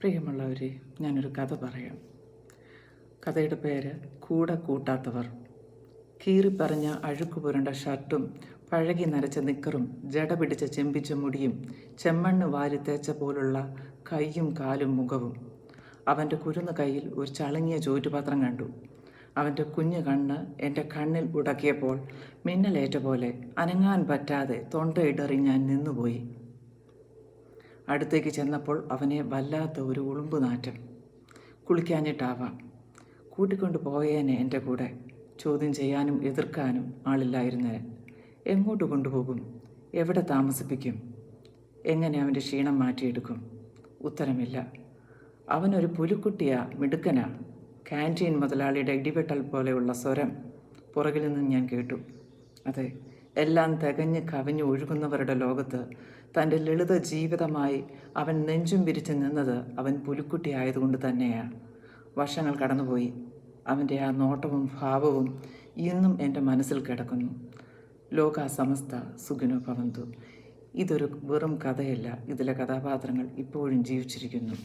പ്രിയമുള്ളവരെ, ഞാനൊരു കഥ പറയാം. കഥയുടെ പേര് കൂടെ കൂട്ടാത്തവർ. കീറിപ്പറഞ്ഞ അഴുക്ക് പുരണ്ട ഷർട്ടും പഴകി നരച്ച നിക്കറും ജട പിടിച്ച ചെമ്പിച്ച മുടിയും ചെമ്മണ്ണ് വാരി തേച്ച പോലുള്ള കൈയും കാലും മുഖവും. അവൻ്റെ കുരുന്ന കയ്യിൽ ഒരു ചളുങ്ങിയ ചോറ്റുപാത്രം കണ്ടു. അവൻ്റെ കുഞ്ഞു കണ്ണ് എൻ്റെ കണ്ണിൽ ഉടക്കിയപ്പോൾ മിന്നലേറ്റ പോലെ അനങ്ങാൻ പറ്റാതെ തൊണ്ടയിടറി ഞാൻ നിന്നുപോയി. അടുത്തേക്ക് ചെന്നപ്പോൾ അവനെ വല്ലാത്ത ഒരു ഉളുമ്പുനാറ്റം. കുളിക്കാഞ്ഞിട്ടാവാം. കൂട്ടിക്കൊണ്ട് പോയേനെ എൻ്റെ കൂടെ. ചോദ്യം ചെയ്യാനും എതിർക്കാനും ആളില്ലായിരുന്നേ. എങ്ങോട്ട് കൊണ്ടുപോകും? എവിടെ താമസിപ്പിക്കും? എങ്ങനെ അവൻ്റെ ക്ഷീണം മാറ്റിയെടുക്കും? ഉത്തരമില്ല. അവനൊരു പുലിക്കുട്ടിയാ, മിടുക്കനാ. ക്യാൻറ്റീൻ മുതലാളിയുടെ ഇടിവെട്ടൽ പോലെയുള്ള സ്വരം പുറകിൽ നിന്നും ഞാൻ കേട്ടു. അതെ, എല്ലാം തികഞ്ഞ് കവിഞ്ഞ് ഒഴുകുന്നവരുടെ ലോകത്ത് തൻ്റെ ലളിത ജീവിതമായി അവൻ നെഞ്ചും വിരിച്ച് നിന്നത് അവൻ പുലിക്കുട്ടി ആയതുകൊണ്ട് തന്നെയാണ്. വർഷങ്ങൾ കടന്നുപോയി. അവൻ്റെ ആ നോട്ടവും ഭാവവും ഇന്നും എൻ്റെ മനസ്സിൽ കിടക്കുന്നു. ലോക സമസ്ത സുഖിനോ ഭവന്തു. ഇതൊരു വെറും കഥയല്ല. ഇതിലെ കഥാപാത്രങ്ങൾ ഇപ്പോഴും ജീവിച്ചിരിക്കുന്നു.